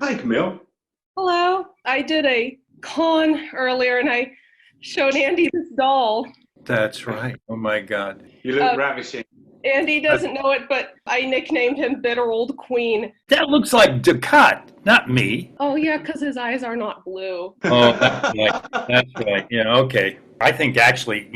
Hi, Camille. Hello. I did a con earlier and I showed Andy this doll. That's right. Oh my God. You look Uh, ravishing. Andy doesn't know it, but I nicknamed him Bitter Old Queen. That looks like Ducat, not me. Oh, yeah, because his eyes are not blue. Oh, that's right. That's right. Yeah, okay. I think actually,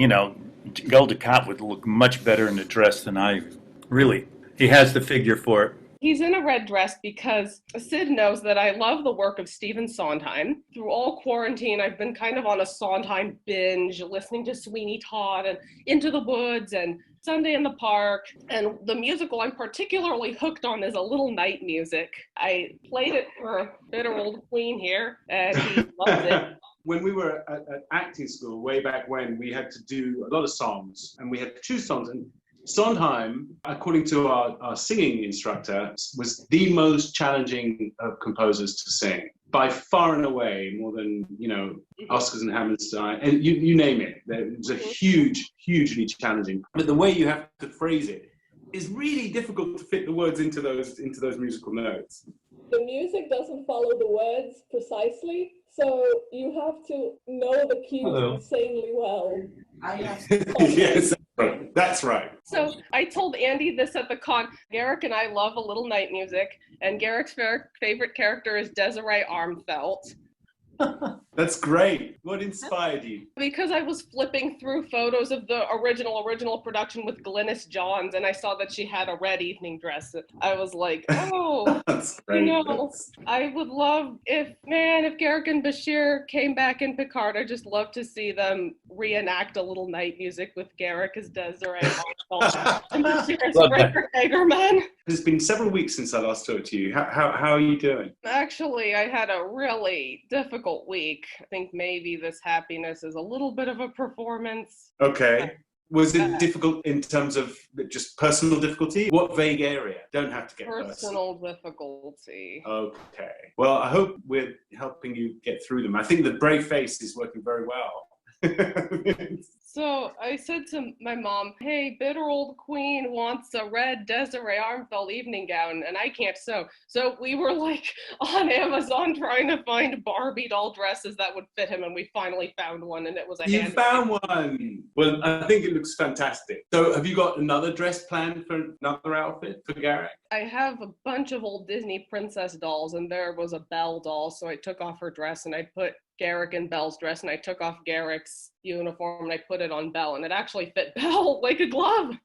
Gul Ducat would look much better in a dress than I really. He has the figure for it. He's in a red dress because Sid knows that I love the work of Stephen Sondheim. Through all quarantine, I've been kind of on a Sondheim binge, listening to Sweeney Todd and Into the Woods and Sunday in the Park. And the musical I'm particularly hooked on is A Little Night Music. I played it for Bitter Old Queen here, and he loves it. When we were at acting school, way back when, we had to do a lot of songs, and we had to choose songs. And Sondheim, according to our singing instructor, was the most challenging of composers to sing. By far and away, more than, Oscars and Hammerstein, and you name it. It was a hugely challenging. But the way you have to phrase it is really difficult to fit the words into those musical notes. The music doesn't follow the words precisely, so you have to know the cues insanely well. Yes, that's right. So I told Andy this at the con. Garrick and I love A Little Night Music, and Garrick's favorite character is Desiree Armfelt. That's great. What inspired you? Because I was flipping through photos of the original production with Glynis Johns, and I saw that she had a red evening dress. I was like, oh, That's great. I would love if Garrick and Bashir came back in Picard, I'd just love to see them reenact A Little Night Music with Garrick as Desiree and Bashir as Frederick Hagerman. It's been several weeks since I last talked to you. How are you doing? Actually, I had a really difficult week. I think maybe this happiness is a little bit of a performance. Okay. Was it difficult in terms of just personal difficulty? What vague area? Don't have to get personal difficulty. Okay. Well, I hope we're helping you get through them. I think the brave face is working very well. So I said to my mom, hey, Bitter Old Queen wants a red Desiree Armfelt evening gown, and I can't sew. So we were like on Amazon trying to find Barbie doll dresses that would fit him, and we finally found one, and it was a You found one! Well, I think it looks fantastic. So have you got another dress planned for another outfit for Garrick? I have a bunch of old Disney princess dolls, and there was a Belle doll, so I took off her dress and I put Garrick in Belle's dress, and I took off Garrick's uniform and I put it on Belle, and it actually fit Belle like a glove.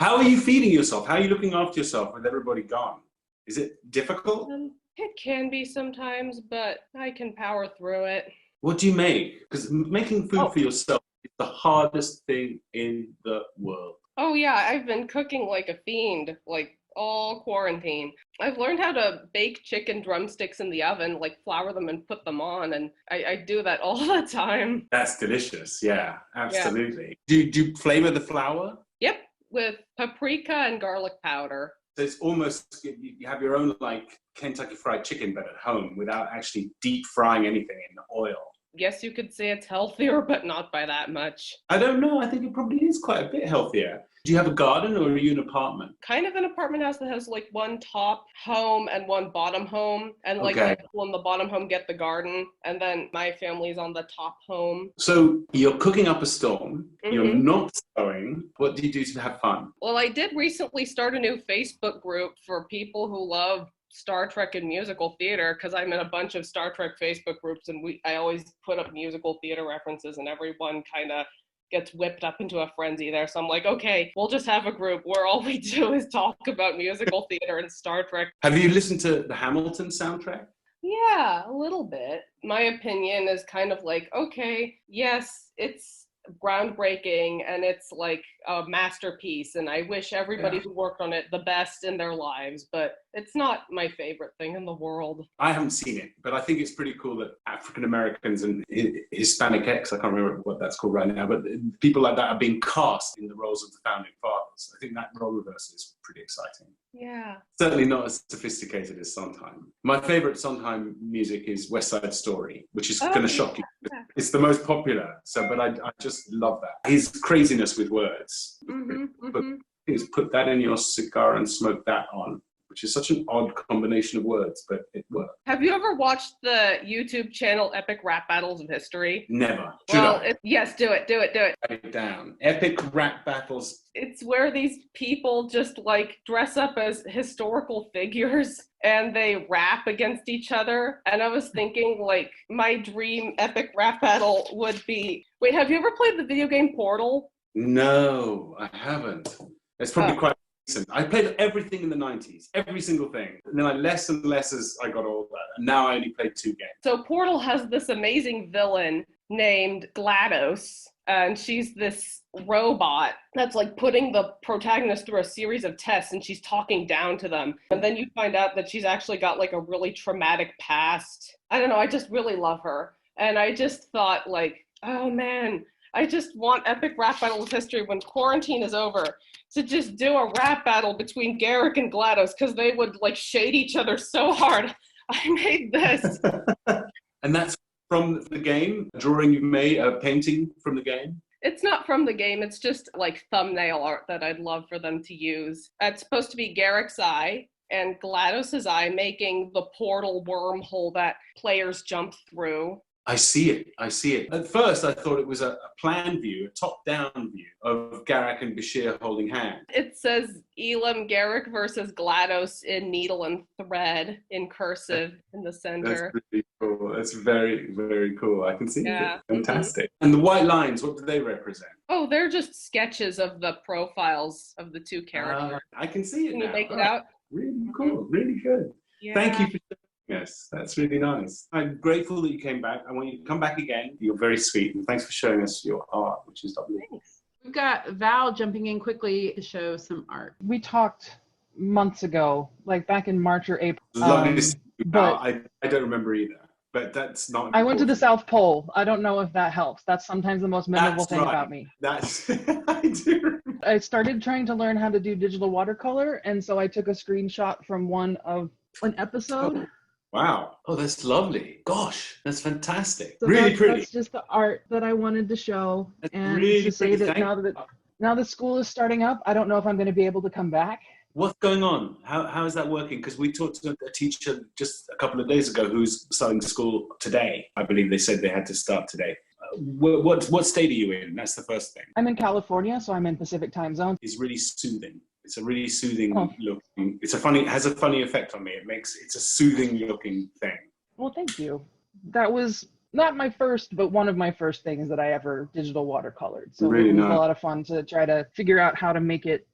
How are you feeding yourself? How are you looking after yourself with everybody gone? Is it difficult? It can be sometimes, but I can power through it. What do you make? Because making food for yourself is the hardest thing in the world. Oh yeah, I've been cooking like a fiend, like all quarantine. I've learned how to bake chicken drumsticks in the oven, like flour them and put them on, and I do that all the time. That's delicious. Yeah, absolutely. Yeah. Do you flavor the flour? Yep, with paprika and garlic powder. So it's almost, you have your own like Kentucky Fried Chicken but at home without actually deep frying anything in oil. Guess you could say it's healthier, but not by that much. I don't know. I think it probably is quite a bit healthier. Do you have a garden or are you an apartment? Kind of an apartment house that has like one top home and one bottom home. And like the people in the bottom home get the garden. And then my family's on the top home. So you're cooking up a storm. Mm-hmm. You're not sewing. What do you do to have fun? Well, I did recently start a new Facebook group for people who love Star Trek and musical theater, because I'm in a bunch of Star Trek Facebook groups, and I always put up musical theater references, and everyone kind of gets whipped up into a frenzy there. So I'm like, okay, we'll just have a group where all we do is talk about musical theater and Star Trek. Have you listened to the Hamilton soundtrack? Yeah, a little bit. My opinion is kind of like, okay, yes, it's groundbreaking and it's like a masterpiece, and I wish everybody who worked on it the best in their lives, but it's not my favorite thing in the world. I haven't seen it, but I think it's pretty cool that African Americans and Hispanic X, I can't remember what that's called right now, but people like that are being cast in the roles of the founding fathers. I think that role reversal is pretty exciting. Yeah. Certainly not as sophisticated as Sondheim. My favorite Sondheim music is West Side Story, which is going to shock you. It's the most popular, but I just love that. His craziness with words. But put that in your cigar and smoke that on, which is such an odd combination of words, but it worked. Have you ever watched the YouTube channel Epic Rap Battles of History? Never. Yes, do it. Write it down. Epic Rap Battles. It's where these people just like dress up as historical figures and they rap against each other. And I was thinking, like, my dream epic rap battle would be... Wait, have you ever played the video game Portal? No, I haven't. It's probably quite recent. I played everything in the 90s, every single thing. And then I less and less as I got older. And now I only play 2 games. So Portal has this amazing villain named GLaDOS. And she's this robot that's like putting the protagonist through a series of tests, and she's talking down to them. And then you find out that she's actually got like a really traumatic past. I don't know, I just really love her. And I just thought, like, oh man, I just want Epic Rap Battle of History when quarantine is over to just do a rap battle between Garrick and GLaDOS, because they would like shade each other so hard. I made this. And that's from the game, a drawing you've made, a painting from the game? It's not from the game, it's just like thumbnail art that I'd love for them to use. It's supposed to be Garrick's eye and GLaDOS's eye making the portal wormhole that players jump through. I see it. At first, I thought it was a plan view, a top-down view of Garrick and Bashir holding hands. It says Elam Garrick versus GLaDOS in needle and thread in cursive in the center. That's pretty cool. That's very, very cool. I can see it. Fantastic. Mm-hmm. And the white lines, what do they represent? Oh, they're just sketches of the profiles of the 2 characters. I can see it Can now. you make it out? Really cool. Really good. Yeah. Thank you for Yes, that's really nice. I'm grateful that you came back. I want you to come back again. You're very sweet, and thanks for showing us your art, which is lovely. Thanks. We've got Val jumping in quickly to show some art. We talked months ago, like back in March or April. Lovely to see you. But I don't remember either, but that's not I went to the important. South Pole. I don't know if that helps. That's sometimes the most memorable thing about me. That's I do remember. I started trying to learn how to do digital watercolor, and so I took a screenshot from an episode. Wow. Oh, that's lovely. Gosh, that's fantastic. So really pretty. That's just the art that I wanted to show. That's and really to say pretty. that now that school is starting up, I don't know if I'm going to be able to come back. What's going on? How is that working? Because we talked to a teacher just a couple of days ago who's starting school today. I believe they said they had to start today. What state are you in? That's the first thing. I'm in California, so I'm in Pacific time zone. It's really soothing. It's a really soothing looking. It has a funny effect on me. It's a soothing looking thing. Well, thank you. That was not my first, but one of my first things that I ever digital watercolored. So really it was nice. a lot of fun to try to figure out how to make it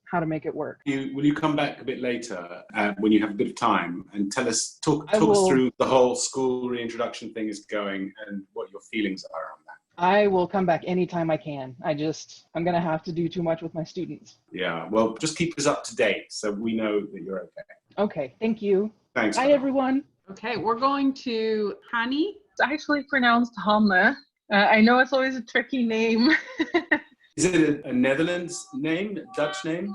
work. Will you come back a bit later when you have a bit of time and talk us through the whole school reintroduction thing is going and what your feelings are on that? I will come back anytime I can. I'm going to have to do too much with my students. Yeah, well, just keep us up to date so we know that you're okay. Okay, thank you. Thanks. Bye, everyone. Okay, we're going to Hani. It's actually pronounced Hanne. I know it's always a tricky name. Is it a Netherlands name, Dutch name?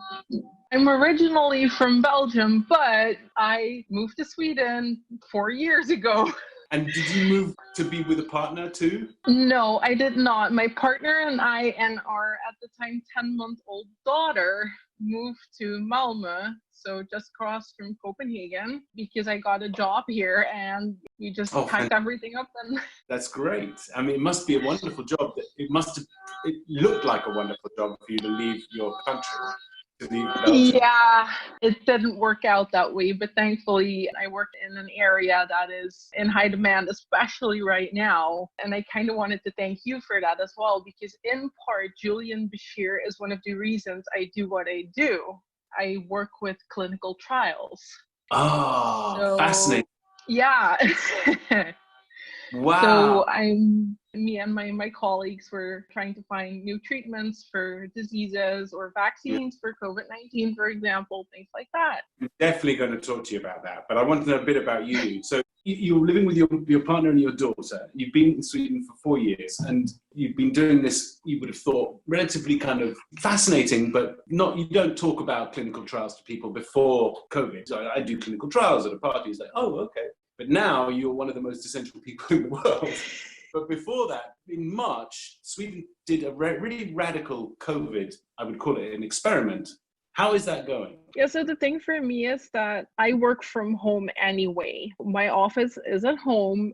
I'm originally from Belgium, but I moved to Sweden 4 years ago. And did you move to be with a partner too? No, I did not. My partner and I and our, at the time, 10-month-old daughter moved to Malmö, so just across from Copenhagen, because I got a job here and we just packed everything up. And that's great. I mean, it must be a wonderful job. It looked like a wonderful job for you to leave your country. Yeah, it didn't work out that way, but thankfully I work in an area that is in high demand, especially right now. And I kind of wanted to thank you for that as well, because in part, Julian Bashir is one of the reasons I do what I do. I work with clinical trials. Oh, fascinating. Yeah. Wow. So me and my colleagues were trying to find new treatments for diseases or vaccines for COVID-19, for example, things like that. I'm definitely going to talk to you about that, but I want to know a bit about you. So you're living with your partner and your daughter. You've been in Sweden for 4 years, and you've been doing this, you would have thought, relatively kind of fascinating, but you don't talk about clinical trials to people before COVID. So I do clinical trials at a party. It's like, oh, okay. But now you're one of the most essential people in the world. But before that, in March, Sweden did a really radical COVID, I would call it an experiment. How is that going? Yeah, so the thing for me is that I work from home anyway. My office is at home.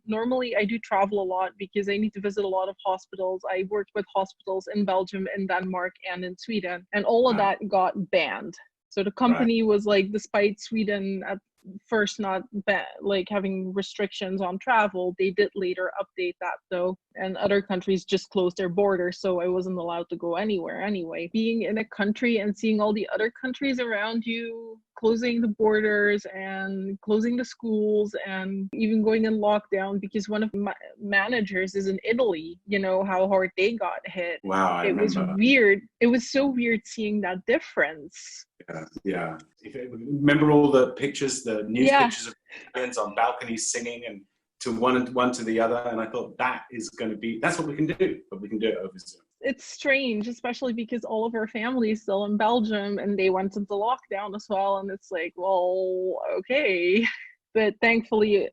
Normally, I do travel a lot because I need to visit a lot of hospitals. I worked with hospitals in Belgium, in Denmark, and in Sweden, and all of that got banned. So the company was like, despite Sweden at first not like having restrictions on travel, they did later update that though, and other countries just closed their borders, so I wasn't allowed to go anywhere anyway. Being in a country and seeing all the other countries around you closing the borders and closing the schools and even going in lockdown, because one of my managers is in Italy, you know how hard they got hit. Wow, I was remember. weird. It was so weird seeing that difference. Yeah. Remember all the pictures, the news pictures of Italians on balconies singing and to one to the other, and I thought that's what we can do, but we can do it over Zoom. It's strange, especially because all of our family is still in Belgium and they went into lockdown as well, and it's like, well, okay. But thankfully,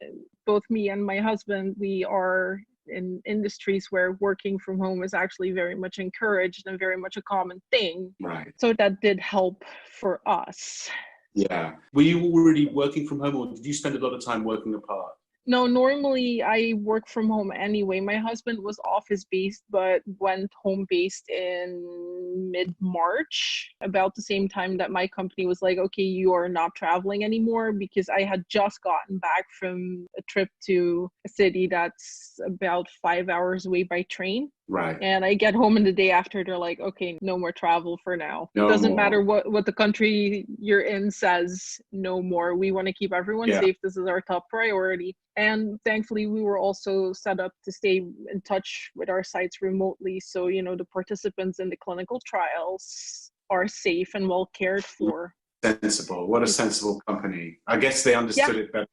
both me and my husband, we are in industries where working from home is actually very much encouraged and very much a common thing. Right. So that did help for us. Yeah. Were you already working from home, or did you spend a lot of time working apart? No, normally I work from home anyway. My husband was office-based, but went home-based in mid-March, about the same time that my company was like, okay, you are not traveling anymore, because I had just gotten back from a trip to a city that's about 5 hours away by train. Right. And I get home, and the day after, they're like, okay, no more travel for now. No Doesn't more. matter what the country you're in says, no more. We want to keep everyone safe. This is our top priority. And thankfully, we were also set up to stay in touch with our sites remotely. So, you know, the participants in the clinical trials are safe and well cared for. Sensible. What a sensible company. I guess they understood it better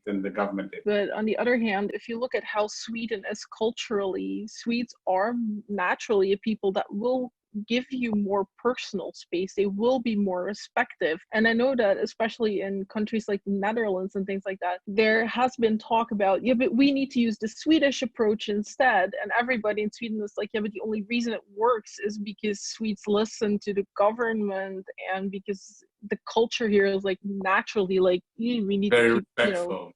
than the government did. But on the other hand, if you look at how Sweden is culturally, Swedes are naturally a people that will give you more personal space. They will be more respectful. And I know that especially in countries like the Netherlands and things like that, there has been talk about, but we need to use the Swedish approach instead. And everybody in Sweden is like, but the only reason it works is because Swedes listen to the government, and because the culture here is like naturally like, we need very to keep, respectful.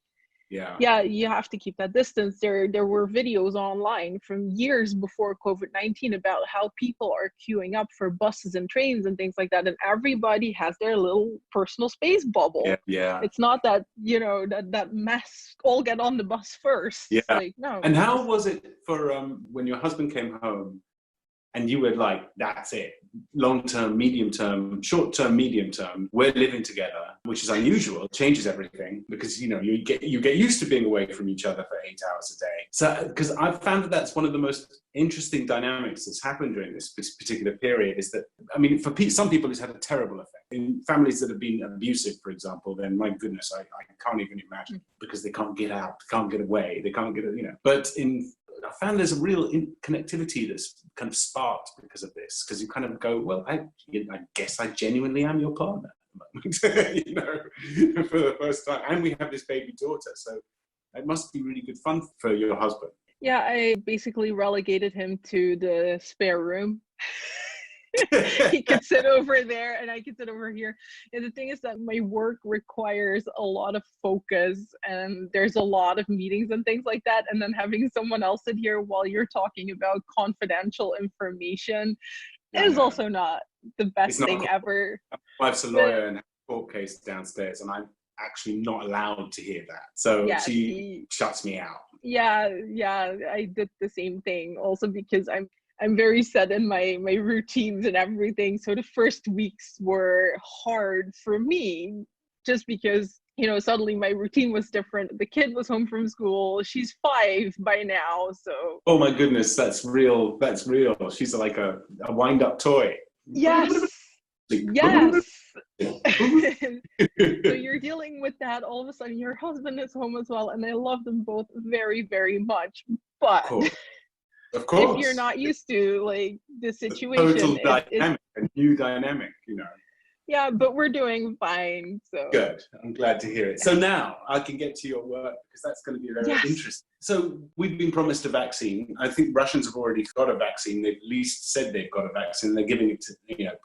Yeah, you have to keep that distance. There were videos online from years before COVID-19 about how people are queuing up for buses and trains and things like that, and everybody has their little personal space bubble. Yeah. It's not that, that mess all get on the bus first. Yeah. It's like, no. And how was it for when your husband came home and you were like, that's it, long-term, medium-term, short-term, medium-term, we're living together, which is unusual, changes everything, because, you get used to being away from each other for 8 hours a day. So, because I've found that that's one of the most interesting dynamics that's happened during this particular period, is that, for some people it's had a terrible effect. In families that have been abusive, for example, then my goodness, I can't even imagine, because they can't get out, they can't get away, they can't get, But I found there's a real connectivity that's kind of sparked because of this, because you kind of go, well, I guess I genuinely am your partner, for the first time. And we have this baby daughter, so it must be really good fun for your husband. Yeah, I basically relegated him to the spare room. He could sit over there and I could sit over here. And the thing is that my work requires a lot of focus, and there's a lot of meetings and things like that. And then having someone else sit here while you're talking about confidential information is also not the best thing ever. My wife's a lawyer and has a court case downstairs, and I'm actually not allowed to hear that. So she shuts me out. Yeah, I did the same thing also, because I'm very set in my routines and everything. So the first weeks were hard for me, just because, suddenly my routine was different. The kid was home from school. She's 5 by now, so. Oh my goodness, that's real. That's real. She's like a wind-up toy. Yes. Yes. So you're dealing with that. All of a sudden, your husband is home as well, and I love them both very, very much. But of course, if you're not used to the situation, total dynamic, a new dynamic, Yeah, but we're doing fine. So good. I'm glad to hear it. So now I can get to your work, because that's going to be very interesting. So we've been promised a vaccine. I think Russians have already got a vaccine. They've at least said they've got a vaccine. They're giving it to,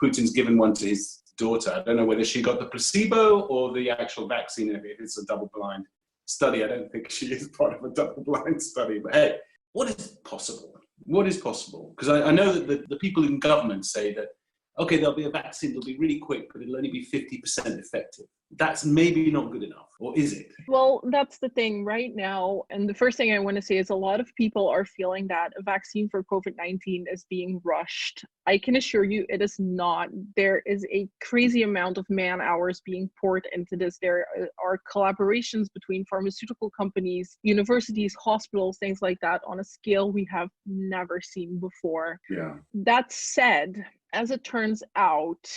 Putin's given one to his daughter. I don't know whether she got the placebo or the actual vaccine. If it's a double-blind study, I don't think she is part of a double-blind study. But hey, what is possible? What is possible? Because I know that the people in government say that, okay, there'll be a vaccine, it'll be really quick, but it'll only be 50% effective. That's maybe not good enough, or is it? Well, that's the thing right now. And the first thing I want to say is a lot of people are feeling that a vaccine for COVID-19 is being rushed. I can assure you it is not. There is a crazy amount of man hours being poured into this. There are collaborations between pharmaceutical companies, universities, hospitals, things like that on a scale we have never seen before. Yeah. That said, as it turns out,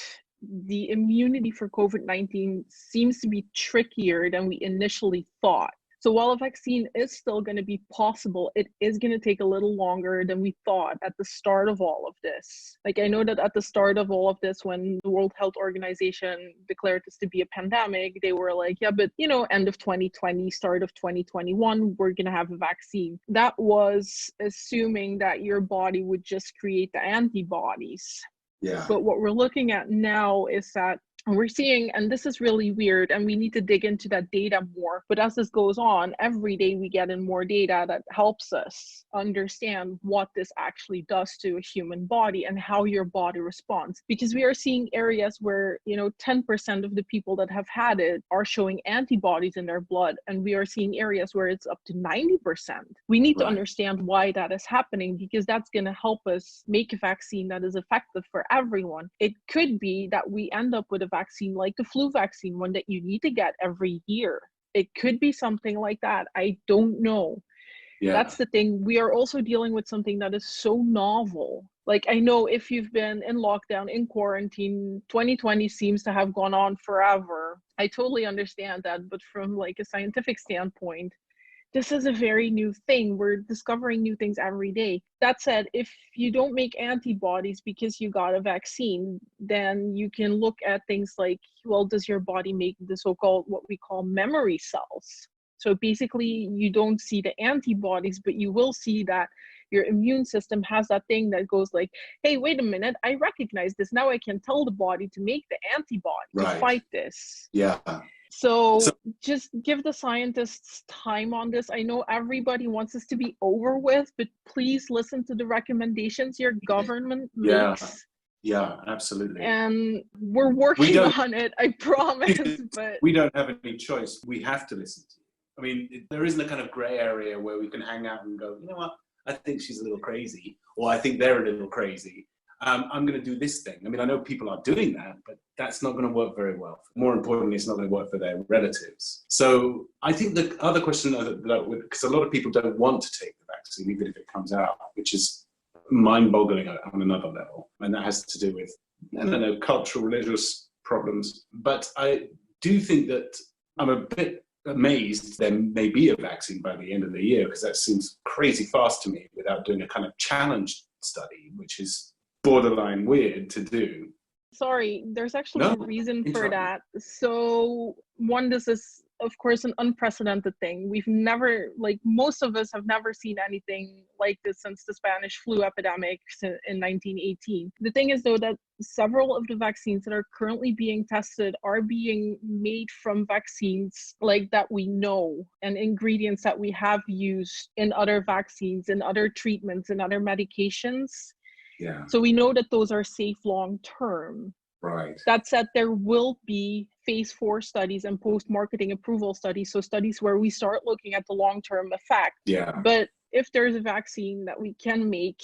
the immunity for COVID-19 seems to be trickier than we initially thought. So while a vaccine is still going to be possible, it is going to take a little longer than we thought at the start of all of this. Like, I know that at the start of all of this, when the World Health Organization declared this to be a pandemic, they were like, yeah, but end of 2020, start of 2021, we're going to have a vaccine. That was assuming that your body would just create the antibodies. Yeah. But what we're looking at now is that we're seeing, and this is really weird, and we need to dig into that data more. But as this goes on, every day we get in more data that helps us understand what this actually does to a human body and how your body responds. Because we are seeing areas where, 10% of the people that have had it are showing antibodies in their blood. And we are seeing areas where it's up to 90%. We need to understand why that is happening, because that's going to help us make a vaccine that is effective for everyone. It could be that we end up with a vaccine like the flu vaccine, one that you need to get every year. It could be something like that. I don't know. Yeah. That's the thing. We are also dealing with something that is so novel. Like, I know if you've been in lockdown, in quarantine, 2020 seems to have gone on forever. I totally understand that. But from like a scientific standpoint, this is a very new thing. We're discovering new things every day. That said, if you don't make antibodies because you got a vaccine, then you can look at things like, well, does your body make the so-called, what we call memory cells? So basically, you don't see the antibodies, but you will see that your immune system has that thing that goes like, hey, wait a minute, I recognize this. Now I can tell the body to make the antibody to fight this. Yeah. So just give the scientists time on this. I know everybody wants this to be over with, but please listen to the recommendations your government makes. Yeah, absolutely. And we're working on it, I promise. But we don't have any choice. We have to listen to you. I mean, there isn't a kind of gray area where we can hang out and go, you know what, I think she's a little crazy, or I think they're a little crazy. I'm going to do this thing. I mean, I know people are doing that, but that's not going to work very well. More importantly, it's not going to work for their relatives. So I think the other question, because a lot of people don't want to take the vaccine, even if it comes out, which is mind-boggling on another level. And that has to do with, I don't know, cultural, religious problems. But I do think that I'm a bit amazed there may be a vaccine by the end of the year, because that seems crazy fast to me without doing a kind of challenge study, which is borderline weird to do. Sorry, there's actually a reason for that. So one, this is of course an unprecedented thing. We've never, most of us have never seen anything like this since the Spanish flu epidemic in 1918. The thing is though that several of the vaccines that are currently being tested are being made from vaccines that we know, and ingredients that we have used in other vaccines, in other treatments, in other medications. Yeah. So we know that those are safe long term. Right. That said, there will be phase 4 studies and post-marketing approval studies, so studies where we start looking at the long-term effect. Yeah. But if there's a vaccine that we can make,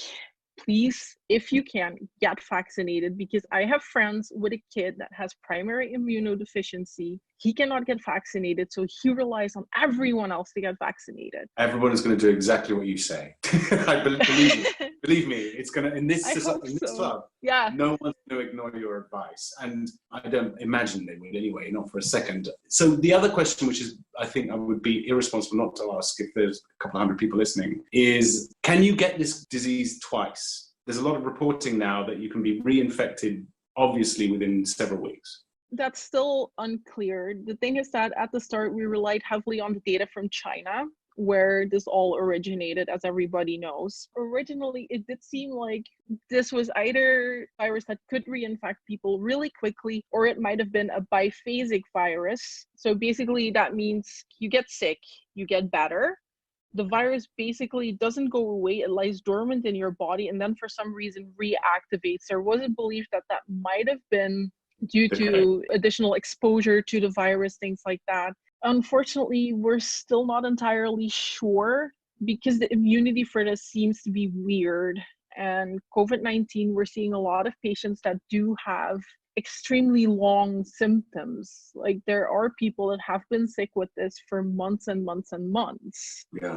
please, if you can, get vaccinated, because I have friends with a kid that has primary immunodeficiency. He cannot get vaccinated, so he relies on everyone else to get vaccinated. Everyone is going to do exactly what you say. I believe me, it's going to, in this club, no one's going to ignore your advice. And I don't imagine they would anyway, not for a second. So the other question, which is, I think I would be irresponsible not to ask if there's a couple hundred people listening, is can you get this disease twice? There's a lot of reporting now that you can be reinfected, obviously, within several weeks. That's still unclear. The thing is that at the start, we relied heavily on the data from China. where this all originated, as everybody knows. Originally, it did seem like this was either a virus that could reinfect people really quickly, or it might have been a biphasic virus. So basically, that means you get sick, you get better. The virus basically doesn't go away, it lies dormant in your body and then for some reason reactivates. There was a belief that that might have been due to additional exposure to the virus, things like that. Unfortunately, we're still not entirely sure because the immunity for this seems to be weird. And COVID-19, we're seeing a lot of patients that do have extremely long symptoms. Like there are people that have been sick with this for months and months and months. Yeah.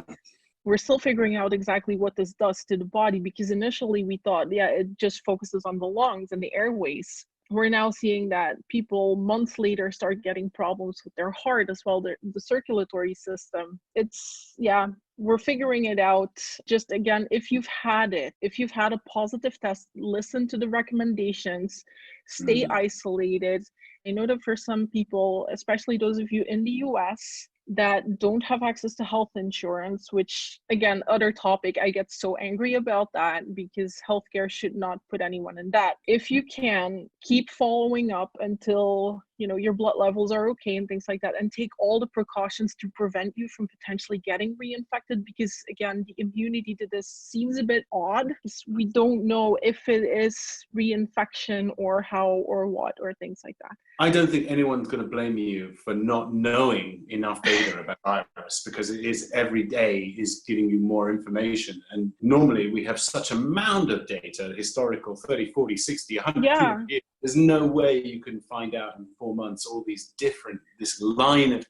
We're still figuring out exactly what this does to the body because initially we thought, yeah, it just focuses on the lungs and the airways. We're now seeing that people months later start getting problems with their heart as well, the circulatory system. It's, yeah, we're figuring it out. Just again, if you've had it, if you've had a positive test, listen to the recommendations, stay isolated. I know that for some people, especially those of you in the US, that don't have access to health insurance, which again, other topic, I get so angry about that because healthcare should not put anyone in debt. If you can, keep following up until your blood levels are okay and things like that, and take all the precautions to prevent you from potentially getting reinfected because again, the immunity to this seems a bit odd. We don't know if it is reinfection or how or what or things like that. I don't think anyone's going to blame you for not knowing enough data about virus because it is every day is giving you more information. And normally we have such a mound of data, historical 30, 40, 60, 100 years. There's no way you can find out in 4 months all these different, this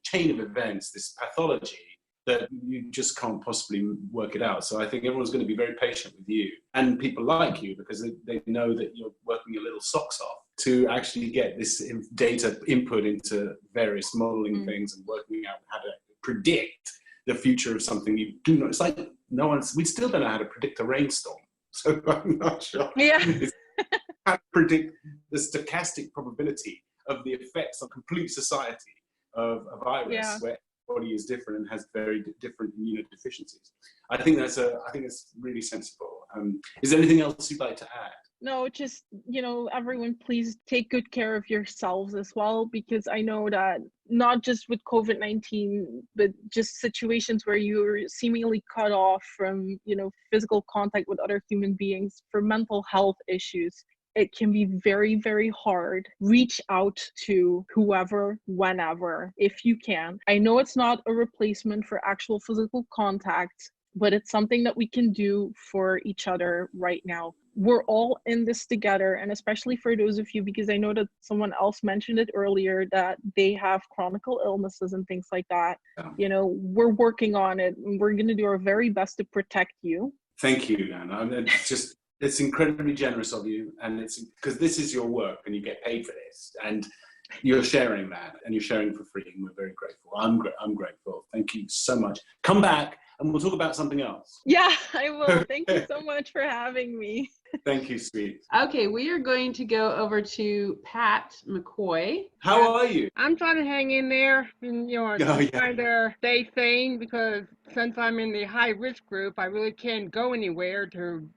chain of events, this pathology that you just can't possibly work it out. So I think everyone's going to be very patient with you and people like you because they know that you're working your little socks off to actually get this data input into various modeling things and working out how to predict the future of something you do not. It's like we still don't know how to predict a rainstorm. So I'm not sure. Yeah. How to predict the stochastic probability of the effects on complete society of a virus where everybody is different and has very different immunodeficiencies. I think that's really sensible. Is there anything else you'd like to add? No, just, everyone, please take good care of yourselves as well, because I know that not just with COVID-19, but just situations where you're seemingly cut off from, physical contact with other human beings for mental health issues. It can be very, very hard. Reach out to whoever, whenever, if you can. I know it's not a replacement for actual physical contact, but it's something that we can do for each other right now. We're all in this together, and especially for those of you, because I know that someone else mentioned it earlier, that they have chronic illnesses and ththings like that. We're working on it, and we're going to do our very best to protect you. Thank you, Anna. It's incredibly generous of you, and it's because this is your work and you get paid for this, and you're sharing that, and you're sharing for free, and we're very grateful. I'm grateful. Thank you so much. Come back and we'll talk about something else. Yeah, I will. Thank you so much for having me. Thank you, sweet. Okay, we are going to go over to Pat McCoy. How are you? I'm trying to hang in there and, trying to stay sane because since I'm in the high risk group, I really can't go anywhere to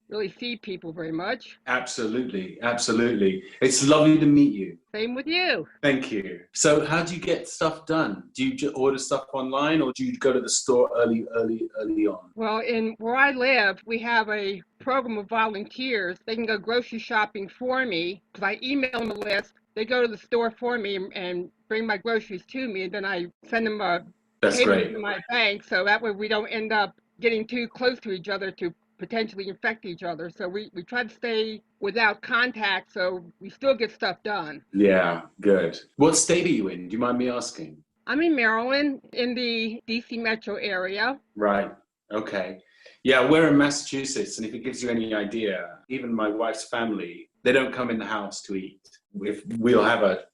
really see people very much. Absolutely. It's lovely to meet you. Same with you. Thank you. So how do you get stuff done? Do you just order stuff online or do you go to the store early on? Well, in where I live, we have a program of volunteers. They can go grocery shopping for me because I email them a list. They go to the store for me and bring my groceries to me, and then I send them a payment to my bank, so that way we don't end up getting too close to each other to potentially infect each other. So we try to stay without contact so we still get stuff done. Yeah, good. What state are you in? Do you mind me asking? I'm in Maryland, in the DC metro area. Right. Okay. Yeah, we're in Massachusetts, and if it gives you any idea, even my wife's family, they don't come in the house to eat. We'll have a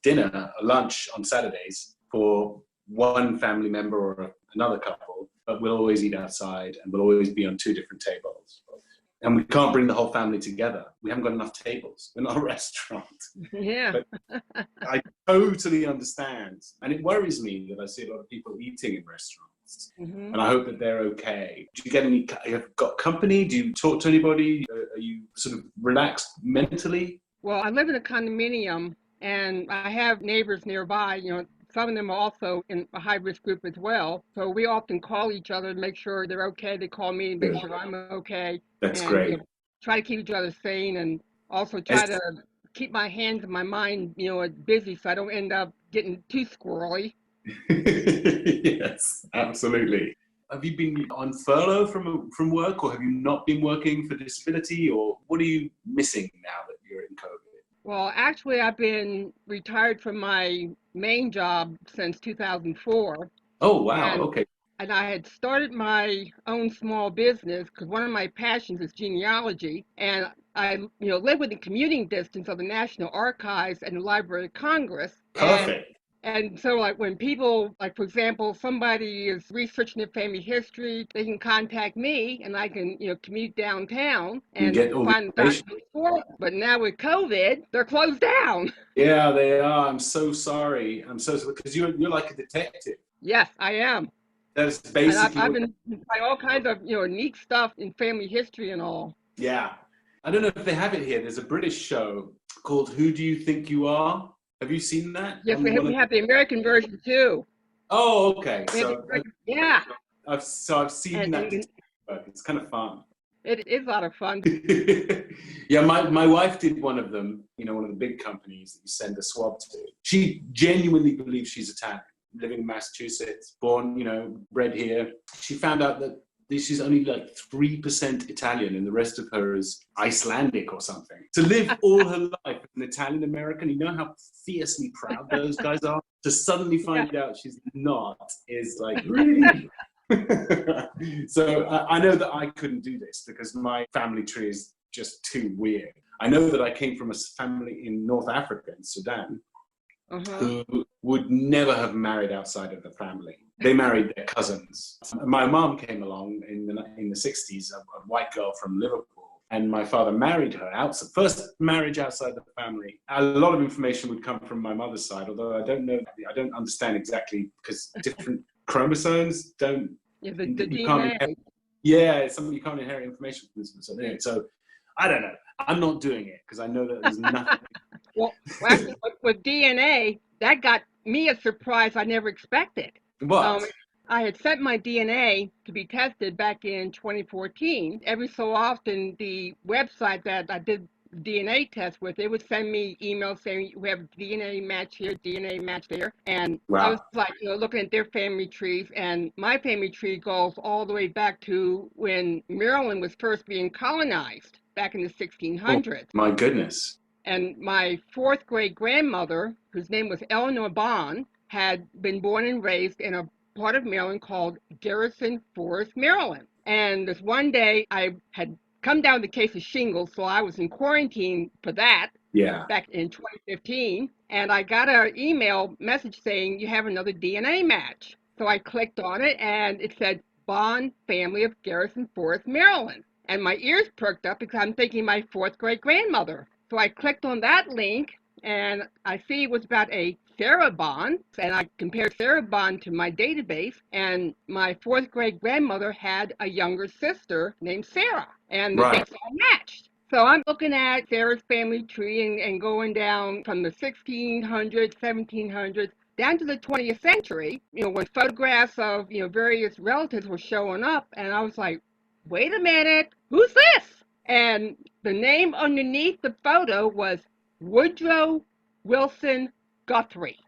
lunch on Saturdays for one family member or another couple, but we'll always eat outside and we'll always be on 2 different tables. And we can't bring the whole family together. We haven't got enough tables. We're not a restaurant. Yeah. But I totally understand. And it worries me that I see a lot of people eating in restaurants. guests. And I hope that they're okay. Do you get any, have you got company? Do you talk to anybody? Are you sort of relaxed mentally? Well, I live in a condominium and I have neighbors nearby. Some of them are also in a high-risk group as well. So we often call each other to make sure they're okay. They call me to make sure I'm okay. That's and, great. Try to keep each other sane and also try to keep my hands and my mind, busy so I don't end up getting too squirrely. Yes, absolutely. Have you been on furlough from work, or have you not been working for disability, or what are you missing now that you're in COVID? Well, actually, I've been retired from my main job since 2004. Oh, wow. Okay. And I had started my own small business because one of my passions is genealogy. And I, live within commuting distance of the National Archives and the Library of Congress. Perfect. And so, like, when people, like, for example, somebody is researching their family history, they can contact me and I can, commute downtown and find the documents for it. But now with COVID, they're closed down. Yeah, they are. I'm so sorry. I'm so sorry because you're like a detective. Yes, I am. That's basically. I've been finding all kinds of, neat stuff in family history and all. Yeah. I don't know if they have it here. There's a British show called Who Do You Think You Are? Have you seen that? Yes, we have the American version too. Oh, okay. So yeah. I've seen that. It's kind of fun. It is a lot of fun. Yeah, my wife did one of them. One of the big companies that you send a swab to. She genuinely believes she's Italian, living in Massachusetts, born, bred here. She found out that she's only like 3% Italian and the rest of her is Icelandic or something. To live all her life as an Italian American, you know how fiercely proud those guys are? To suddenly find out she's not is like, really? So I know that I couldn't do this because my family tree is just too weird. I know that I came from a family in North Africa, in Sudan, who would never have married outside of the family. They married their cousins. My mom came along in the 60s, a white girl from Liverpool, and my father married her. First marriage outside the family. A lot of information would come from my mother's side, although I don't understand exactly because different chromosomes don't. Yeah, the DNA. It's something you can't inherit information from this. So I don't know. I'm not doing it because I know that there's nothing. Well, actually, with DNA, that got me a surprise I never expected. What? I had sent my DNA to be tested back in 2014. Every so often, the website that I did DNA test with, they would send me emails saying, we have DNA match here, DNA match there. And I was like, looking at their family trees, and my family tree goes all the way back to when Maryland was first being colonized back in the 1600s. Oh, my goodness. And my fourth great grandmother, whose name was Eleanor Bond, had been born and raised in a part of Maryland called Garrison Forest, Maryland. And this one day I had come down with a case of shingles, so I was in quarantine for that back in 2015. And I got an email message saying, you have another DNA match. So I clicked on it and it said, Bond family of Garrison Forest, Maryland. And my ears perked up because I'm thinking my fourth great grandmother. So I clicked on that link and I see it was about a Sarah Bond, and I compared Sarah Bond to my database, and my fourth great grandmother had a younger sister named Sarah, and the dates all matched. So I'm looking at Sarah's family tree and going down from the 1600s, 1700s, down to the 20th century, when photographs of, various relatives were showing up, and I was like, wait a minute, who's this? And the name underneath the photo was Woodrow Wilson Guthrie.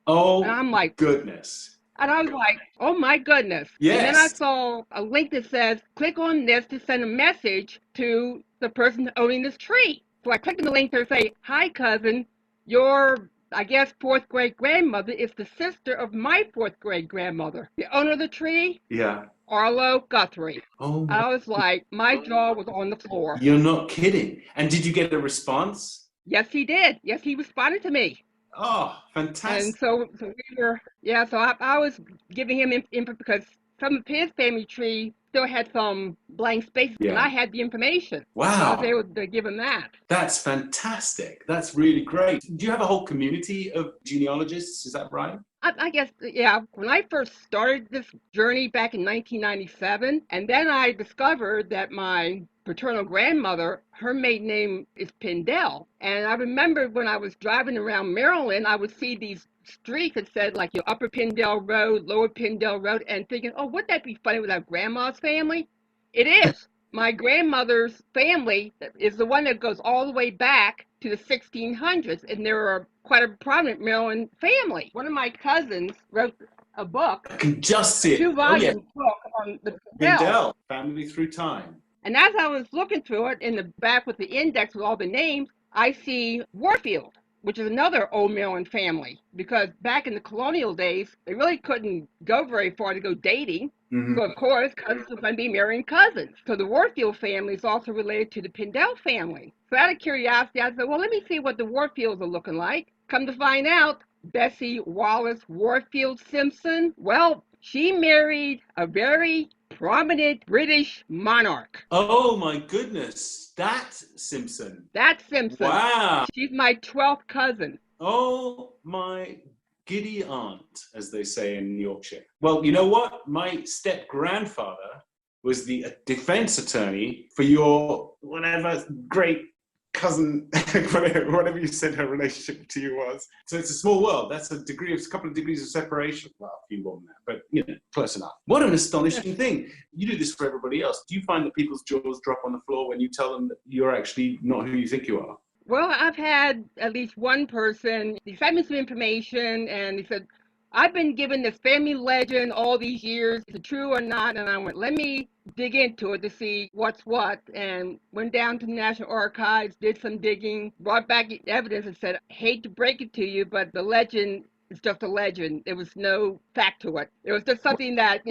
Oh, and I'm like, goodness. And I was like, oh my goodness. Yes. And then I saw a link that says, click on this to send a message to the person owning this tree. So I clicked on the link to say, hi cousin, your, I guess, fourth great grandmother is the sister of my fourth great grandmother. The owner of the tree? Yeah. Arlo Guthrie. Oh. I was like, my jaw was on the floor. You're not kidding. And did you get a response? Yes, he did. Yes, he responded to me. Oh, fantastic. And so we were, so I was giving him info because some of his family tree still had some blank spaces, and I had the information. Wow. So I was able to give him that. That's fantastic. That's really great. Do you have a whole community of genealogists? Is that right? I guess, yeah, when I first started this journey back in 1997, and then I discovered that my paternal grandmother, her maiden name is Pindell. And I remember when I was driving around Maryland, I would see these streets that said, like, Upper Pindell Road, Lower Pindell Road, and thinking, oh, wouldn't that be funny with our grandma's family? It is. My grandmother's family is the one that goes all the way back to the 1600s, and there are quite a prominent Maryland family. One of my cousins wrote a book, I can just see a it. two-volume book on the Pindell. Pindell, Family Through Time. And as I was looking through it, in the back with the index with all the names, I see Warfield, which is another old Maryland family, because back in the colonial days, they really couldn't go very far to go dating. Mm-hmm. So, of course, cousins were going to be marrying cousins. So the Warfield family is also related to the Pindell family. So out of curiosity, I said, well, let me see what the Warfields are looking like. Come to find out, Bessie Wallace Warfield Simpson, well, she married a very prominent British monarch. Oh, my goodness. That Simpson. That Simpson. Wow. She's my 12th cousin. Oh, my giddy aunt, as they say in Yorkshire. Well, you know what? My step-grandfather was the defense attorney for your whatever great cousin, whatever you said her relationship to you was. So it's a small world. That's a couple of degrees of separation. Well, a few more than that, but close enough. What an astonishing thing. You do this for everybody else. Do you find that people's jaws drop on the floor when you tell them that you're actually not who you think you are? Well, I've had at least one person, he sent me some information and he said, I've been given this family legend all these years, is it true or not? And I went, let me dig into it to see what's what, and went down to the National Archives, did some digging, brought back evidence and said, hate to break it to you, but the legend is just a legend. There was no fact to it. It was just something that,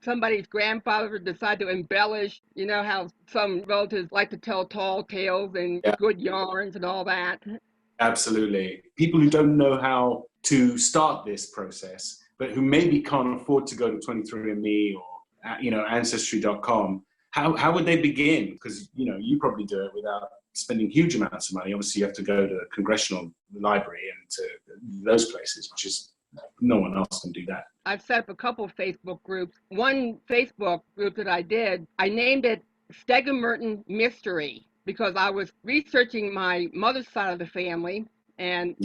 somebody's grandfather decided to embellish. You know how some relatives like to tell tall tales and good yarns and all that. Absolutely. People who don't know how to start this process, but who maybe can't afford to go to 23andMe or Ancestry.com, how would they begin? Because, you probably do it without spending huge amounts of money. Obviously, you have to go to the Congressional Library and to those places, which is no one else can do that. I've set up a couple of Facebook groups. One Facebook group that I did, I named it Stegemerton Mystery, because I was researching my mother's side of the family. And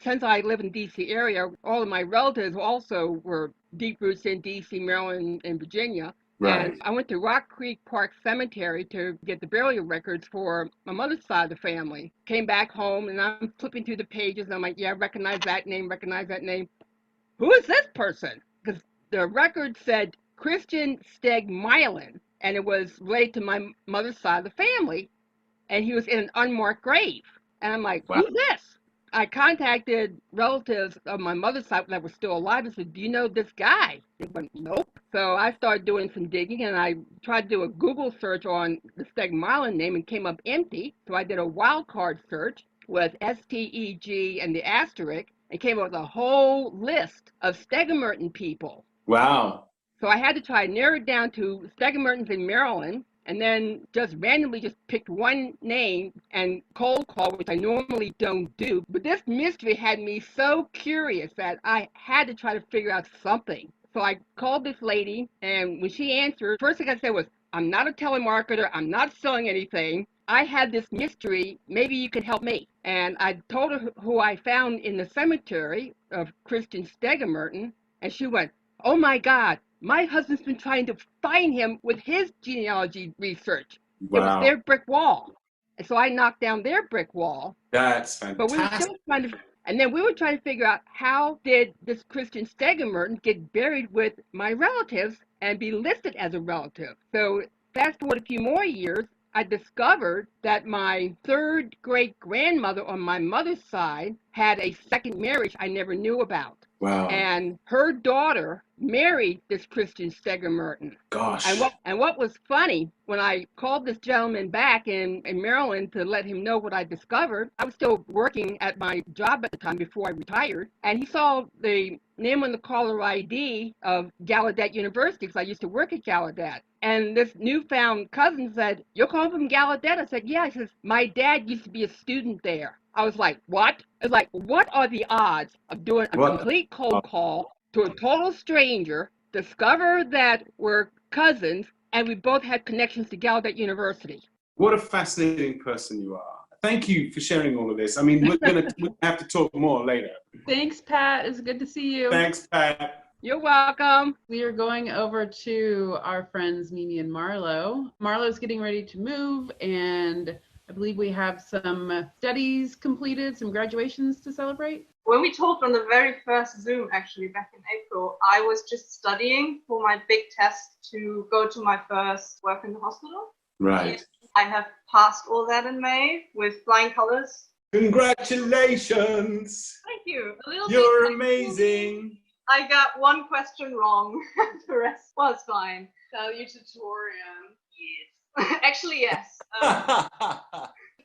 since I live in D.C. area, all of my relatives also were deep roots in D.C., Maryland, and Virginia. Right. And I went to Rock Creek Park Cemetery to get the burial records for my mother's side of the family. Came back home, and I'm flipping through the pages, and I'm like, yeah, recognize that name. Who is this person? Because the record said Christian Stegmeilen, and it was related to my mother's side of the family, and he was in an unmarked grave. And I'm like, who's this? I contacted relatives of my mother's side that were still alive and said, do you know this guy? They went, nope. So I started doing some digging, and I tried to do a Google search on the Stegmeilen name and came up empty. So I did a wildcard search with STEG and the asterisk, and came up with a whole list of Stegemerton people. Wow. So I had to try and narrow it down to Stegemertons in Maryland, and then just randomly just picked one name and cold call, which I normally don't do. But this mystery had me so curious that I had to try to figure out something. So I called this lady, and when she answered, first thing I said was, I'm not a telemarketer, I'm not selling anything. I had this mystery, maybe you could help me. And I told her who I found in the cemetery of Christian Stegemerton, and she went, oh my God, my husband's been trying to find him with his genealogy research. Wow. It was their brick wall. And so I knocked down their brick wall. That's fantastic. But we were still trying to, and then we were trying to figure out, how did this Christian Stegemerton get buried with my relatives and be listed as a relative? So fast forward a few more years, I discovered that my third great-grandmother on my mother's side had a second marriage I never knew about. Wow. And her daughter married this Christian Stegemerton. Gosh. And what was funny, when I called this gentleman back in Maryland to let him know what I discovered, I was still working at my job at the time before I retired, and he saw the name on the caller ID of Gallaudet University, because I used to work at Gallaudet. And this newfound cousin said, you're calling from Gallaudet? I said, yeah. He says, my dad used to be a student there. I was like, what? It's like, what are the odds of doing a complete cold call to a total stranger, discover that we're cousins, and we both had connections to Gallaudet University? What a fascinating person you are. Thank you for sharing all of this. I mean, we'll have to talk more later. Thanks, Pat. It's good to see you. Thanks, Pat. You're welcome. We are going over to our friends Mimi and Marlo. Marlo's getting ready to move, and I believe we have some studies completed, some graduations to celebrate. When we talked on the very first Zoom, actually, back in April, I was just studying for my big test to go to my first work in the hospital. Right. I have passed all that in May with flying colors. Congratulations. Thank you. You're amazing. I got one question wrong. The rest was fine. Salutatorian. Yes. Actually, yes.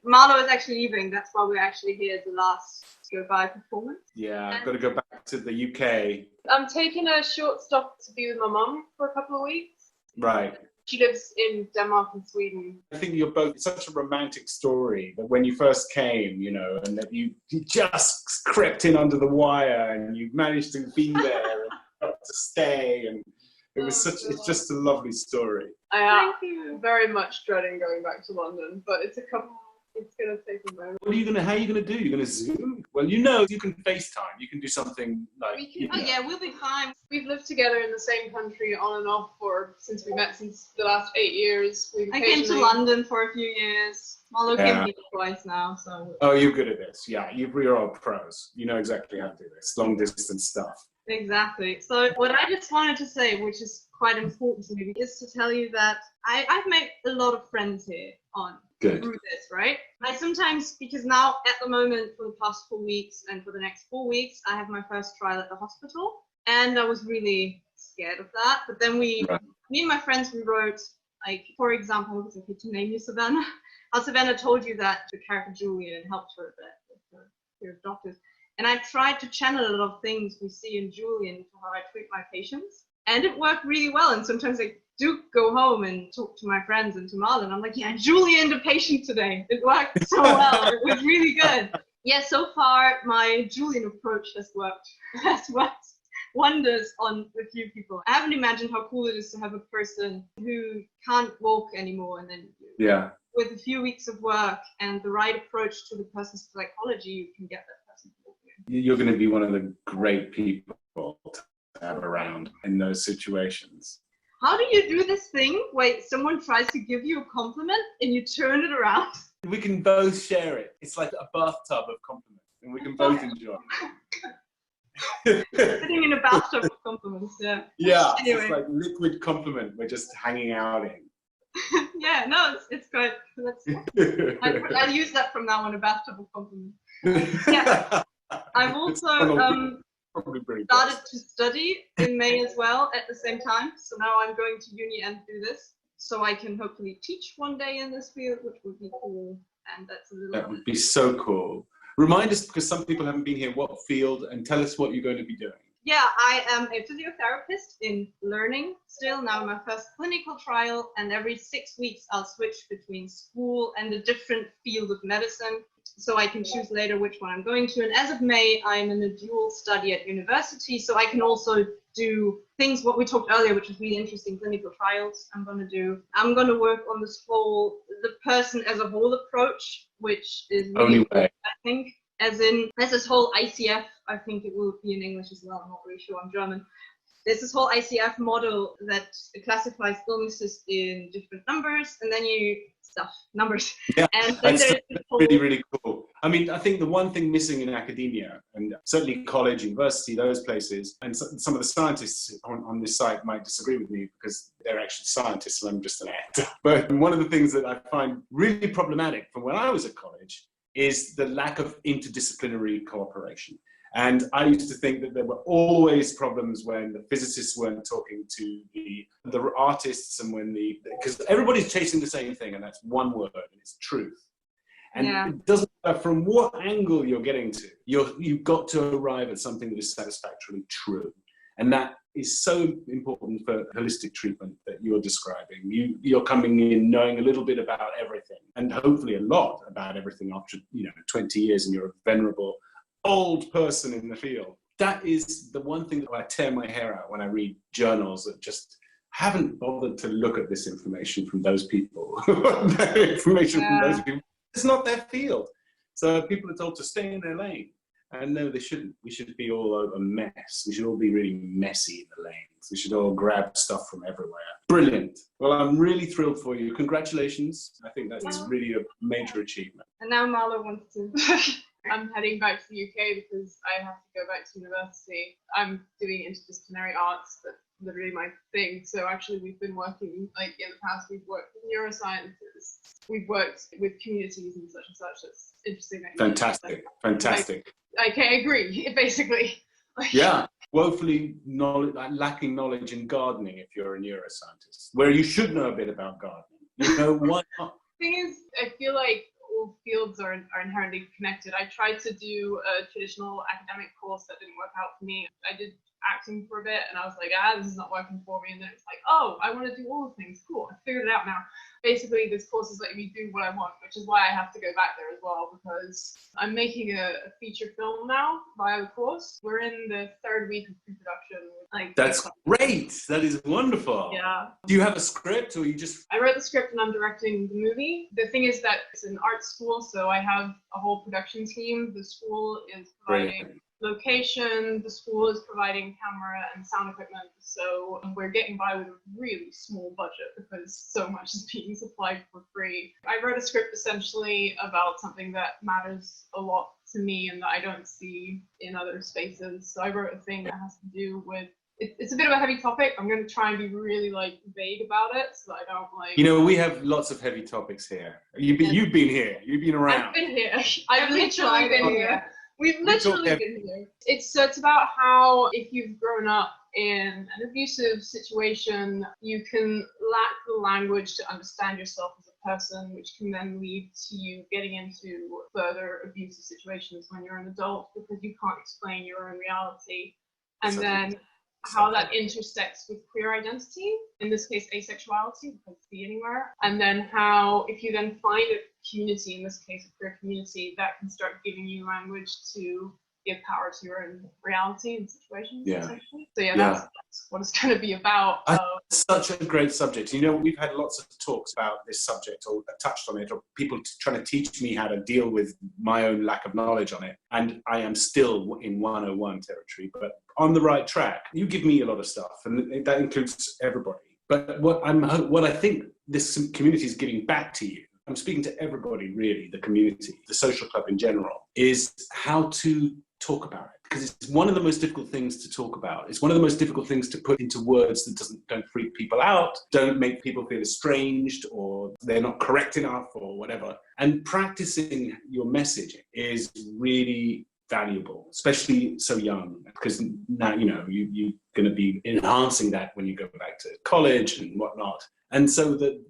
Marlo is actually leaving. That's why we're actually here as the last goodbye performance. Yeah, I've got to go back to the UK. I'm taking a short stop to be with my mum for a couple of weeks. Right. She lives in Denmark and Sweden. I think you're both such a romantic story that when you first came, you know, and that you just crept in under the wire and you managed to be there and got to stay, and it was it's just a lovely story. I am very much dreading going back to London, but it's going to take a moment. How are you going to do? You're going to Zoom? Well, you know, you can FaceTime. You can do something like... Yeah, we'll be fine. We've lived together in the same country on and off since we met since the last 8 years. I came to London for a few years. Marlo came here twice now, so... Oh, you're good at this. Yeah, you're all pros. You know exactly how to do this. Long distance stuff. Exactly. So what I just wanted to say, which is quite important to me, is to tell you that I've made a lot of friends here through this, right? I sometimes, because now at the moment for the past 4 weeks and for the next 4 weeks, I have my first trial at the hospital, and I was really scared of that. But then me and my friends, we wrote, like, for example, because I hate to name you Savannah, how Savannah told you that the character Julian helped her a bit with her fear of doctors. And I tried to channel a lot of things we see in Julian to how I treat my patients. And it worked really well. And sometimes I do go home and talk to my friends and to Marlon. I'm like, yeah, Julian, the patient today. It worked so well. It was really good. Yeah, so far my Julian approach has worked wonders on a few people. I haven't imagined how cool it is to have a person who can't walk anymore, and then with a few weeks of work and the right approach to the person's psychology, you can get that person walking. You're going to be one of the great people to have around in those situations. How do you do this thing where someone tries to give you a compliment and you turn it around? We can both share it. It's like a bathtub of compliments, and we can both enjoy it. Sitting in a bathtub of compliments, yeah. Yeah, anyway. It's like liquid compliment we're just hanging out in. Yeah, no, it's great. I'll use that from now on, a bathtub of compliments. Yeah. I've also started to study in May as well at the same time. So now I'm going to uni and do this. So I can hopefully teach one day in this field, which would be cool. And that would be so cool. Remind us, because some people haven't been here, what field, and tell us what you're going to be doing. Yeah, I am a physiotherapist in learning still, now my first clinical trial, and every 6 weeks I'll switch between school and a different field of medicine, so I can choose later which one I'm going to. And as of May, I'm in a dual study at university, so I can also do things, what we talked earlier, which is really interesting, clinical trials I'm going to do. I'm going to work on this whole, the person as a whole approach, which is really important, I think. As in, there's this whole ICF, I think it will be in English as well, I'm not really sure, I'm German. There's this whole ICF model that classifies illnesses in different numbers, and then numbers. Yeah, and then there's really, really cool. I mean, I think the one thing missing in academia, and certainly college, university, those places, and some of the scientists on this site might disagree with me because they're actually scientists and I'm just an actor. But one of the things that I find really problematic from when I was at college is the lack of interdisciplinary cooperation. And I used to think that there were always problems when the physicists weren't talking to the artists, and because everybody's chasing the same thing, and that's one word, and it's truth. And it doesn't matter from what angle you're getting to, you've got to arrive at something that is satisfactorily true. And that is so important for holistic treatment that you're describing. You're coming in knowing a little bit about everything, and hopefully a lot about everything after 20 years, and you're a venerable old person in the field. That is the one thing that I tear my hair out when I read journals that just haven't bothered to look at this information from those people. Information from those people. It's not their field. So people are told to stay in their lane. And no, they shouldn't. We should be all a mess. We should all be really messy in the lanes. We should all grab stuff from everywhere. Brilliant. Well, I'm really thrilled for you. Congratulations. I think that's really a major achievement. And now Marlo wants to. I'm heading back to the UK because I have to go back to university. I'm doing interdisciplinary arts. That's literally my thing. So actually we've been working, like in the past, we've worked with neurosciences. We've worked with communities and such and such. It's interesting. Fantastic. Fantastic. I agree, basically. Yeah, woefully lacking knowledge in gardening if you're a neuroscientist, where you should know a bit about gardening. You know, why not? The thing is, I feel like all fields are inherently connected. I tried to do a traditional academic course that didn't work out for me. I did acting for a bit and I was like, this is not working for me. And then it's like, oh, I want to do all the things. Cool, I figured it out now. Basically, this course is letting me do what I want, which is why I have to go back there as well, because I'm making a feature film now via the course. We're in the 3rd week of pre-production. That's great. That is wonderful. Yeah. Do you have a script, or you just... I wrote the script and I'm directing the movie. The thing is that it's an art school, so I have a whole production team. The school is providing location, the school is providing camera and sound equipment, so we're getting by with a really small budget because so much is being supplied for free. I wrote a script essentially about something that matters a lot to me and that I don't see in other spaces. So I wrote a thing that has to do with, it's a bit of a heavy topic. I'm going to try and be really vague about it so that I don't we have lots of heavy topics here. You've been here. You've been around. I've been here. I've literally been here. We've literally been here. It's about how if you've grown up in an abusive situation, you can lack the language to understand yourself as a person, which can then lead to you getting into further abusive situations when you're an adult because you can't explain your own reality. And then how that intersects with queer identity, in this case asexuality, because it's be anywhere, and then how if you then find a community, in this case a queer community, that can start giving you language to give power to your own reality and situations. Essentially. So that's what it's going to be about. Such a great subject. We've had lots of talks about this subject or touched on it, or people trying to teach me how to deal with my own lack of knowledge on it. And I am still in 101 territory, but on the right track. You give me a lot of stuff, and that includes everybody. But what I think this community is giving back to you, I'm speaking to everybody really, the community, the social club in general, is how to talk about it. Because it's one of the most difficult things to talk about. It's one of the most difficult things to put into words that don't freak people out, don't make people feel estranged, or they're not correct enough, or whatever. And practicing your message is really valuable, especially so young, because now you're going to be enhancing that when you go back to college and whatnot. And so the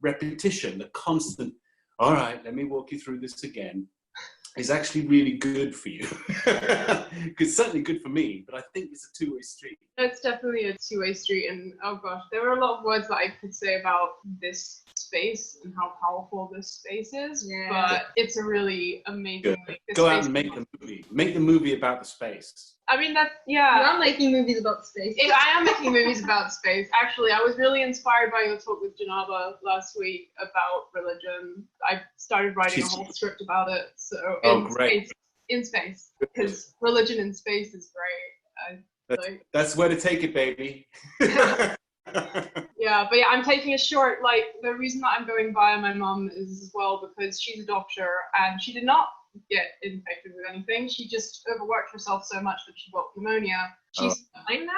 repetition, the constant, all right, let me walk you through this again, is actually really good for you. It's certainly good for me, but I think it's a two-way street. It's definitely a two-way street, and oh gosh, there are a lot of words that I could say about this space and how powerful this space is, but it's a really amazing... Go out and make a movie. Make the movie about the space. I mean, you are making movies about space. I am making movies about space. Actually, I was really inspired by your talk with Janaba last week about religion. I started writing a whole script about it. So in space, because religion in space is great. That's where to take it, baby. But I'm taking a short, the reason that I'm going via my mom is as well because she's a doctor and she did not get infected with anything. She just overworked herself so much that she got pneumonia. She's fine now.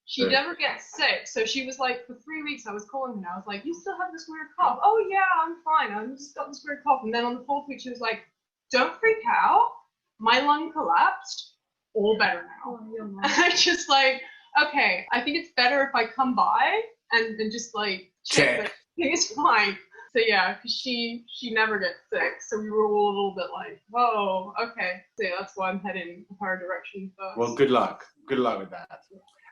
She never gets sick. So she was like, for 3 weeks I was calling her. I was like, you still have this weird cough? Oh yeah, I'm fine. I just got this weird cough. And then on the 4th week she was like, don't freak out. My lung collapsed. All better now. I'm just like, okay, I think it's better if I come by and just check. I think it's fine. So because she never gets sick, so we were all a little bit like, whoa, okay. So that's why I'm heading her direction first. Well, good luck. Good luck with that.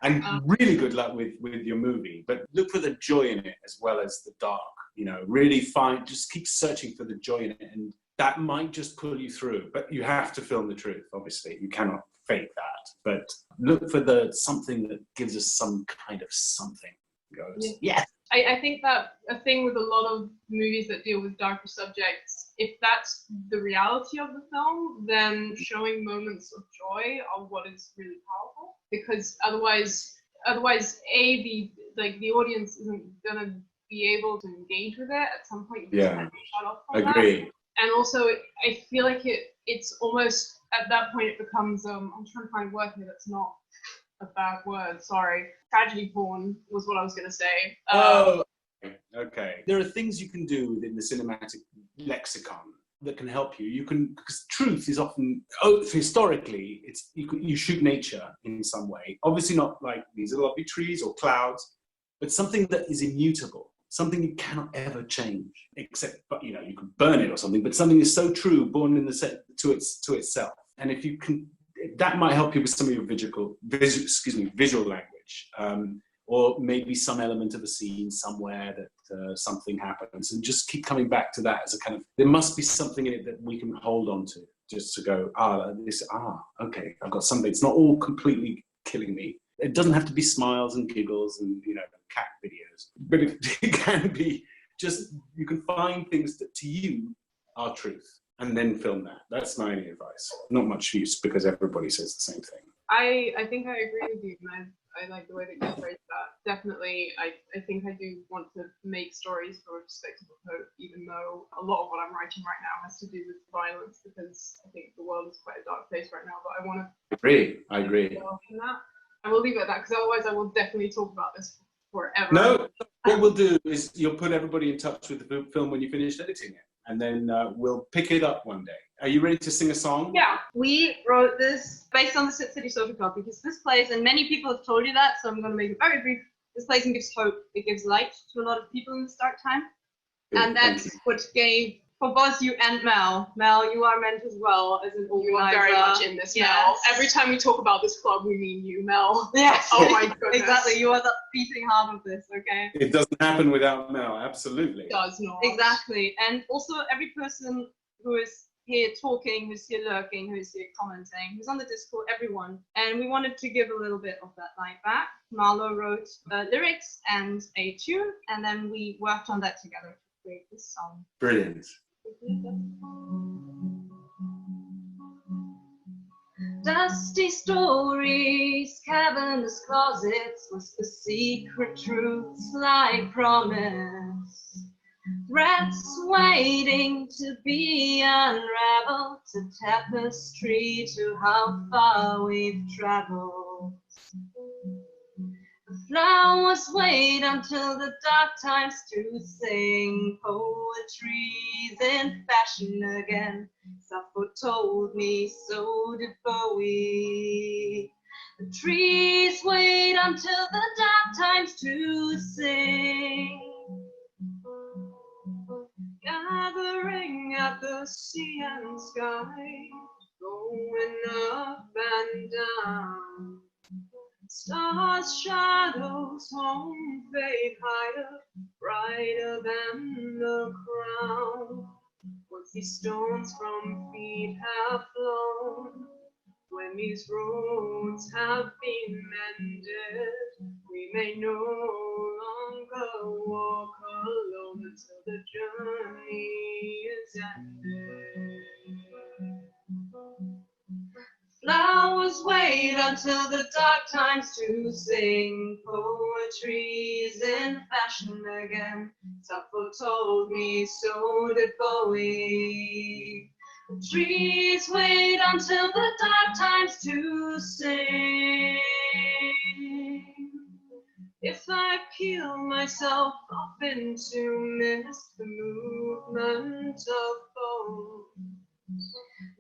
And really good luck with your movie, but look for the joy in it as well as the dark. You know, really just keep searching for the joy in it, and that might just pull you through. But you have to film the truth, obviously. You cannot fake that. But look for something that gives us some kind of something. Goes, yes. I think that a thing with a lot of movies that deal with darker subjects, if that's the reality of the film, then showing moments of joy are what is really powerful. Because otherwise, the audience isn't gonna be able to engage with it at some point. You just have to shut off from agree. that. And also, I feel like it's almost at that point it becomes I'm trying to find a word here that's not a bad word, sorry. Tragedy porn was what I was going to say. Okay. There are things you can do within the cinematic lexicon that can help you. Because truth is often, historically, you shoot nature in some way. Obviously not like these are lovely trees or clouds, but something that is immutable, something you cannot ever change, except, but you can burn it or something, but something is so true, born in the set to itself. And if you can, that might help you with some of your visual language, or maybe some element of a scene somewhere that something happens, and just keep coming back to that as a kind of, there must be something in it that we can hold on to, just to go, okay, I've got something. It's not all completely killing me. It doesn't have to be smiles and giggles and, cat videos, but it can be just, you can find things that to you are truth. And then film that. That's my only advice. Not much use because everybody says the same thing. I think I agree with you, and I like the way that you phrased that. Definitely, I think I do want to make stories from a perspective of hope, even though a lot of what I'm writing right now has to do with violence, because I think the world is quite a dark place right now. But I want to I agree. I will leave it at that, because otherwise I will definitely talk about this forever. No, what we'll do is you'll put everybody in touch with the film when you finish editing it. And then we'll pick it up one day. Are you ready to sing a song? Yeah, we wrote this based on the Sid City Social Club, because this place, and many people have told you that, so I'm going to make it very brief. This place gives hope. It gives light to a lot of people in this dark time. Good, and that's what gave, for both you and Mel, you are meant as well as an organizer. You are very much in this, Mel. Every time we talk about this club, we mean you, Mel. Yes. Oh my goodness. Exactly. You are the beating heart of this, okay? It doesn't happen without Mel, absolutely. It does not. Exactly. And also every person who is here talking, who's here lurking, who's here commenting, who's on the Discord, everyone. And we wanted to give a little bit of that light back. Marlo wrote lyrics and a tune, and then we worked on that together to create this song. Brilliant. Dusty stories, cavernous closets, whisper secret truths like promise. Threats waiting to be unraveled, to tapestry to how far we've traveled. The flowers wait until the dark times to sing poetry's in fashion again. Sappho told me, so did Bowie. The trees wait until the dark times to sing. Gathering at the sea and sky, going up and down. Stars, shadows, home fade higher, brighter than the crown. Once these stones from feet have flown, when these roads have been mended, we may no longer walk alone until the journey is ended. Flowers wait until the dark times to sing. Poetry's in fashion again. Sappho told me, so did Bowie. The trees wait until the dark times to sing. If I peel myself off into mist, the movement of bones.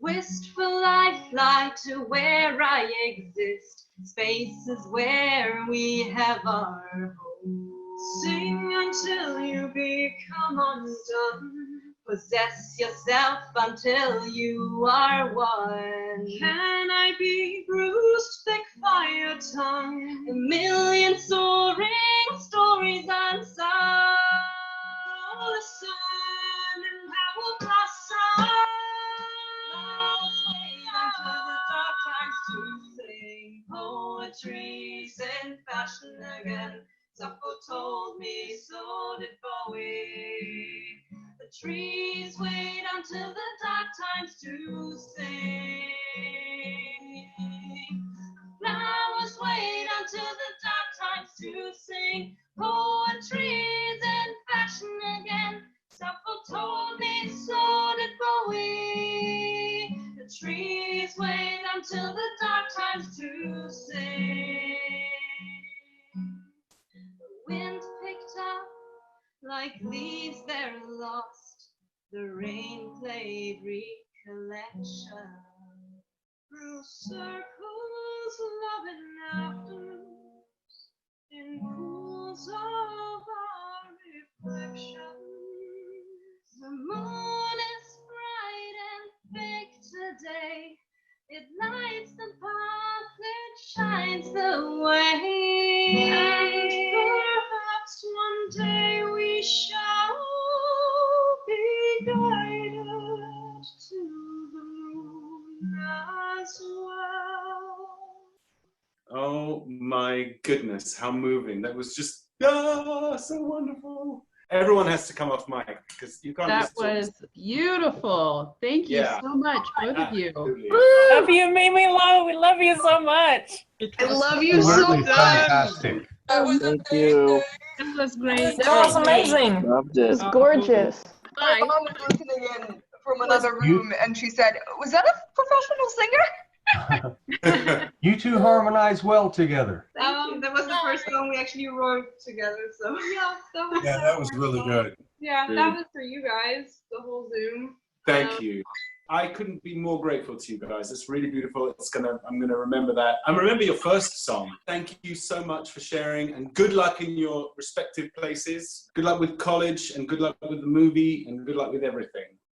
Wistful I fly to where I exist, spaces where we have our home. Sing until you become undone, Possess yourself until you are one. Can I be bruised, thick fire tongue? A million soaring stories unsung. Listen and I will blossom. I'll wait until the dark times to sing poetry in fashion again. Sappho told me, so did Bowie. The trees wait until the dark times to sing. Flowers wait until the dark times to sing. Poetry's in fashion again. Sappho told me, so did Bowie. The trees wait until the dark times to sing. The wind picked up like leaves they're lost. The rain played recollection. Through circles, love and afternoons, in pools of our reflections. The moon is bright and big today. It lights the path, it shines the way. And perhaps one day we shall be guided to the moon as well. Oh my goodness, how moving. That was just so wonderful. Everyone has to come off mic because you can't That just talk. was beautiful. Thank you so much, both of you. Love you, Mimi Lo. We love you so much. I love you so Absolutely much. fantastic. Thank you. That was great. That was amazing. Loved it. It's gorgeous. My mom was listening in from another room, and she said, "Was that a professional singer?" You two harmonize well together. That was the first song we actually wrote together, so yeah, that was really good. Yeah, that was for you guys, the whole Zoom. Thank you. I couldn't be more grateful to you guys. It's really beautiful. I'm gonna remember that. I remember your first song. Thank you so much for sharing, and good luck in your respective places. Good luck with college, and good luck with the movie, and good luck with everything.